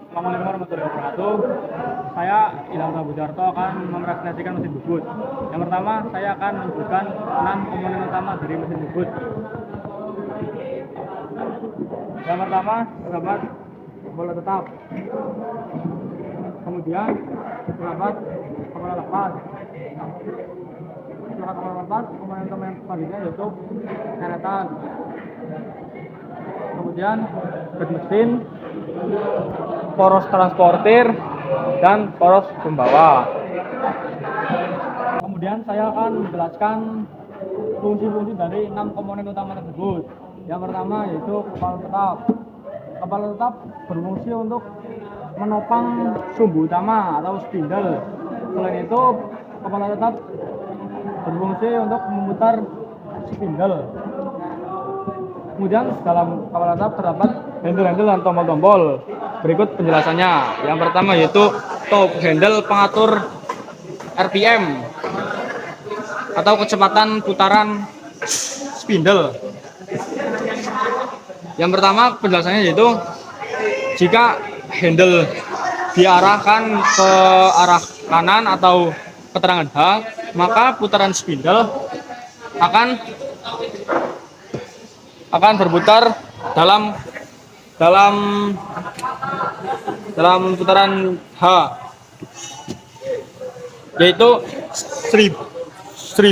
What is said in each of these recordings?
Assalamualaikum warahmatullahi wabarakatuh. Saya Ilham Sabudarto akan merepresentasikan mesin bubut. Yang pertama, saya akan menyebutkan 6 komponen utama dari mesin bubut. Yang pertama, terdapat bola tetap. Kemudian terdapat kepala lepas. Setelah kepala lepas, komponen-komponen selanjutnya yaitu deretan. Kemudian bed mesin, poros transportir, dan poros pembawa. Kemudian saya akan menjelaskan fungsi-fungsi dari 6 komponen utama tersebut. Yang pertama yaitu kepala tetap. Kepala tetap berfungsi untuk menopang sumbu utama atau spindle. Selain itu, kepala tetap berfungsi untuk memutar spindle. Kemudian dalam kepala tetap terdapat handle-handle dan tombol-tombol. Berikut penjelasannya. Yang pertama yaitu top handle pengatur RPM atau kecepatan putaran spindle. Yang pertama penjelasannya yaitu jika handle diarahkan ke arah kanan atau keterangan H, maka putaran spindle akan berputar dalam putaran H, yaitu 1255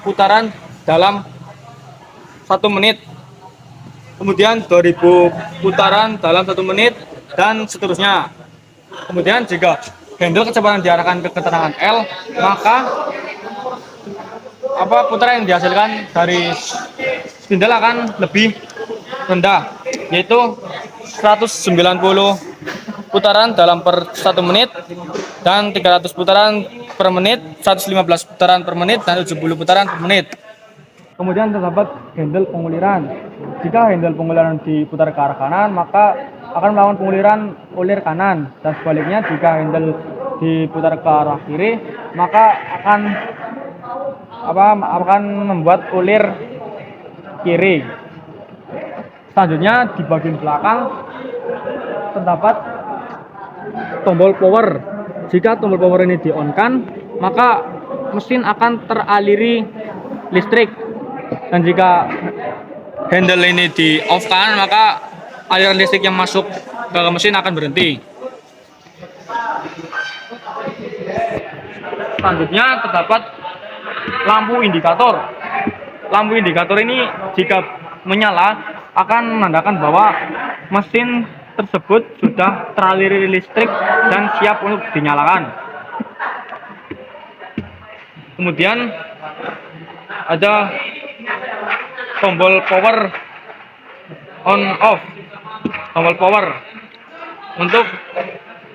putaran dalam 1 menit. Kemudian 2000 putaran dalam 1 menit dan seterusnya. Kemudian jika handle kecepatan diarahkan ke keterangan L, maka putaran yang dihasilkan dari spindle akan lebih rendah, yaitu 190 putaran dalam per 1 menit dan 300 putaran per menit, 115 putaran per menit, dan 70 putaran per menit. Kemudian terdapat handle penguliran. Jika handle penguliran diputar ke arah kanan, maka akan melakukan penguliran ulir kanan, dan sebaliknya jika handle diputar ke arah kiri, maka akan membuat ulir kiri. Selanjutnya di bagian belakang terdapat tombol power. Jika tombol power ini di-on-kan, maka mesin akan teraliri listrik, dan jika handle ini di-off-kan, maka aliran listrik yang masuk ke mesin akan berhenti. Selanjutnya terdapat lampu indikator. Lampu indikator ini jika menyala akan menandakan bahwa mesin tersebut sudah teraliri listrik dan siap untuk dinyalakan. Kemudian ada tombol power on off. Tombol power untuk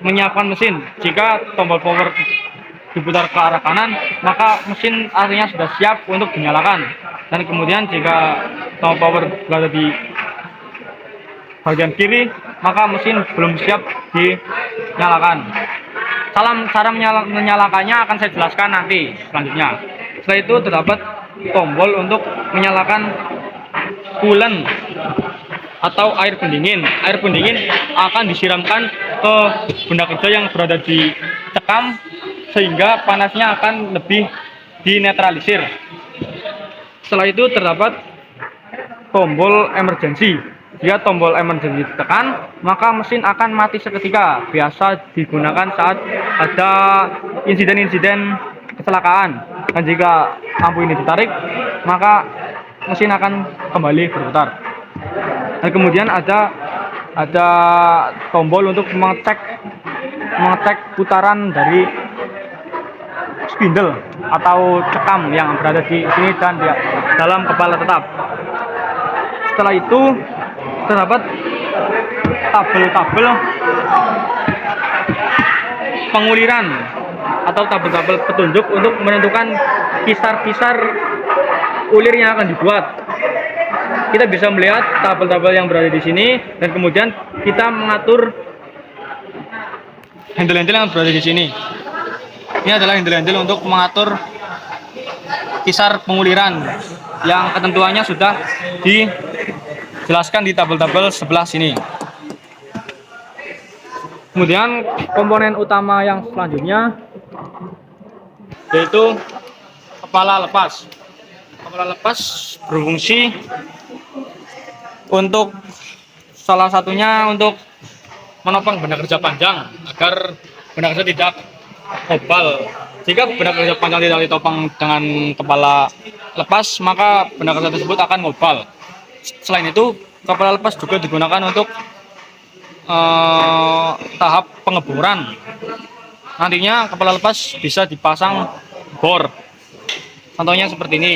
menyiapkan mesin. Jika tombol power diputar ke arah kanan, maka mesin artinya sudah siap untuk dinyalakan. Dan kemudian jika tombol power berada di bagian kiri, maka mesin belum siap dinyalakan. Cara menyalakannya akan saya jelaskan nanti selanjutnya. Setelah itu terdapat tombol untuk menyalakan coolant atau air pendingin. Air pendingin akan disiramkan ke benda kerja yang berada di cekam sehingga panasnya akan lebih dinetralisir. Setelah itu terdapat tombol emergency. Jika tombol emergency ditekan, maka mesin akan mati seketika. Biasa digunakan saat ada insiden-insiden kecelakaan. Dan jika lampu ini ditarik, maka mesin akan kembali berputar. Dan kemudian ada tombol untuk mengecek putaran dari spindle atau cekam yang berada di sini dan di dalam kepala tetap. Setelah itu terdapat tabel-tabel penguliran atau tabel-tabel petunjuk untuk menentukan kisar-kisar ulir yang akan dibuat. Kita bisa melihat tabel-tabel yang berada di sini dan kemudian kita mengatur handle-handle yang berada di sini. Ini adalah handle-handle untuk mengatur kisar penguliran yang ketentuannya sudah dijelaskan di tabel-tabel sebelah sini. Kemudian komponen utama yang selanjutnya yaitu kepala lepas. Kepala lepas berfungsi untuk salah satunya untuk menopang benda kerja panjang agar benda kerja tidak ngobal. Jika benda kerja panjang tidak ditopang dengan kepala lepas, maka benda kerja tersebut akan ngobal. Selain itu, kepala lepas juga digunakan untuk tahap pengeboran. Nantinya kepala lepas bisa dipasang bor. Contohnya seperti ini.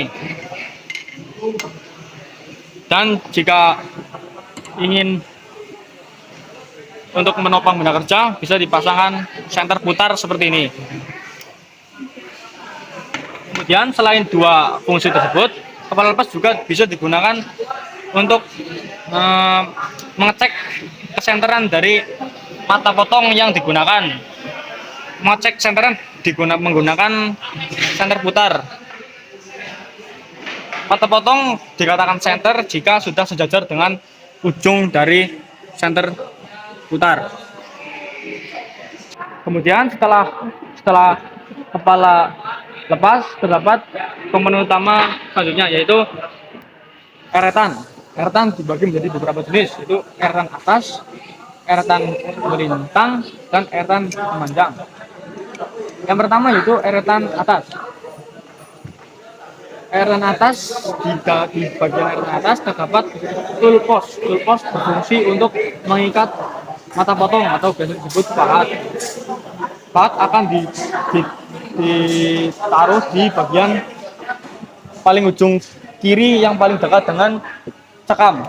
Dan jika ingin untuk menopang benda kerja bisa dipasangkan senter putar seperti ini. Kemudian selain dua fungsi tersebut, kepala lepas juga bisa digunakan untuk mengecek kesenteran dari mata potong yang digunakan. Mengecek senteran menggunakan senter putar. Mata potong dikatakan senter jika sudah sejajar dengan ujung dari senter putar. Kemudian setelah kepala lepas terdapat komponen utama selanjutnya yaitu eretan. Eretan dibagi menjadi beberapa jenis, yaitu eretan atas, eretan melintang, dan eretan memanjang. Yang pertama yaitu eretan atas. Eretan atas di bagian eretan atas terdapat tulpos. Tulpos berfungsi untuk mengikat mata potong atau biasa disebut pahat. Pahat akan ditaruh di bagian paling ujung kiri yang paling dekat dengan cekam.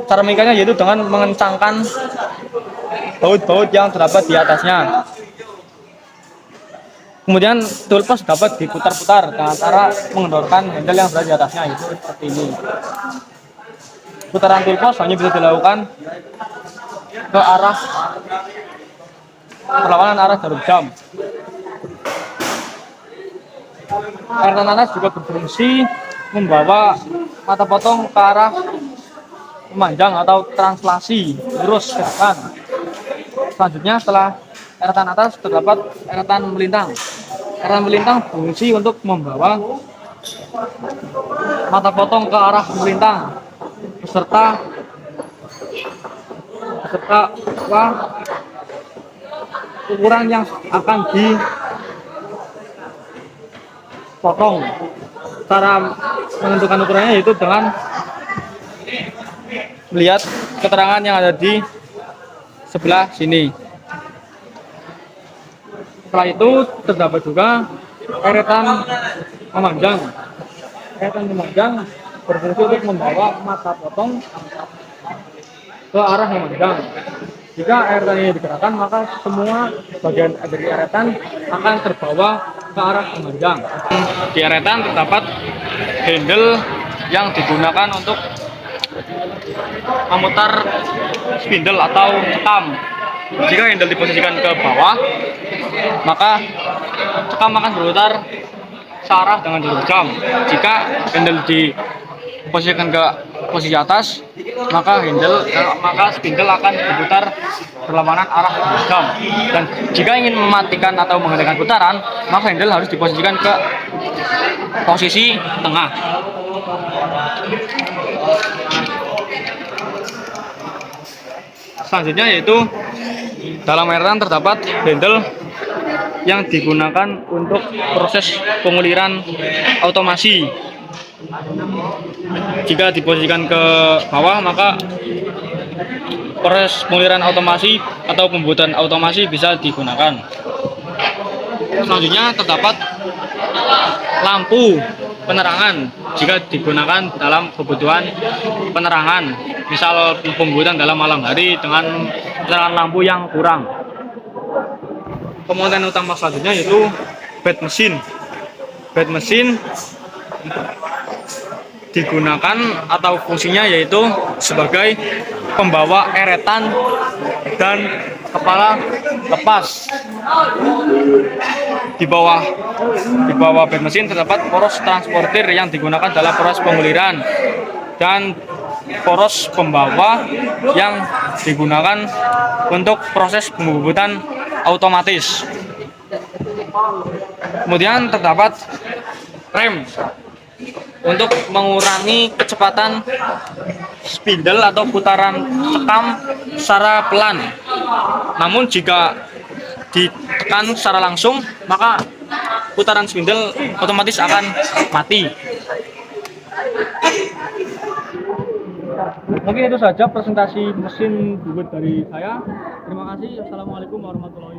Cara mengikatnya yaitu dengan mengencangkan baut-baut yang terdapat di atasnya. Kemudian tulpos dapat diputar-putar dengan cara mengendorkan handle yang berada di atasnya, yaitu seperti ini. Putaran tulpos hanya bisa dilakukan ke arah berlawanan arah jarum jam. Eretan atas juga berfungsi membawa mata potong ke arah memanjang atau translasi lurus ke depan. Selanjutnya setelah eretan atas terdapat eretan melintang. Eretan melintang berfungsi untuk membawa mata potong ke arah melintang beserta ukuran yang akan dipotong. Cara menentukan ukurannya yaitu dengan melihat keterangan yang ada di sebelah sini. Setelah itu terdapat juga eretan memanjang. Eretan memanjang berfungsi untuk membawa mata potong ke arah memanjang. Jika eretan ini digerakkan, maka semua bagian dari eretan akan terbawa ke arah memanjang. Di eretan terdapat handle yang digunakan untuk memutar spindle atau cekam. Jika handle diposisikan ke bawah, maka cekam akan berputar searah dengan jarum jam. Jika handle diposisikan ke posisi atas, maka spindle akan berputar berlawanan arah jarum jam. Dan jika ingin mematikan atau menghentikan putaran, maka handle harus diposisikan ke posisi tengah. Selanjutnya yaitu dalam eretan terdapat handle yang digunakan untuk proses penguliran automasi. Jika diposisikan ke bawah, maka proses penguliran automasi atau pembuatan automasi bisa digunakan. Selanjutnya terdapat lampu penerangan jika digunakan dalam kebutuhan penerangan, misal pembuatan dalam malam hari dengan penerangan lampu yang kurang. Komponen utama selanjutnya yaitu bed mesin. Bed mesin digunakan atau fungsinya yaitu sebagai pembawa eretan dan kepala lepas. Di bawah bed mesin terdapat poros transportir yang digunakan dalam proses penguliran, dan poros pembawa yang digunakan untuk proses pembubutan otomatis. Kemudian terdapat rem untuk mengurangi kecepatan spindle atau putaran sekam secara pelan. Namun jika ditekan secara langsung, maka putaran spindle otomatis akan mati. Mungkin itu saja presentasi mesin bubut dari saya. Terima kasih. Assalamualaikum warahmatullahi wabarakatuh.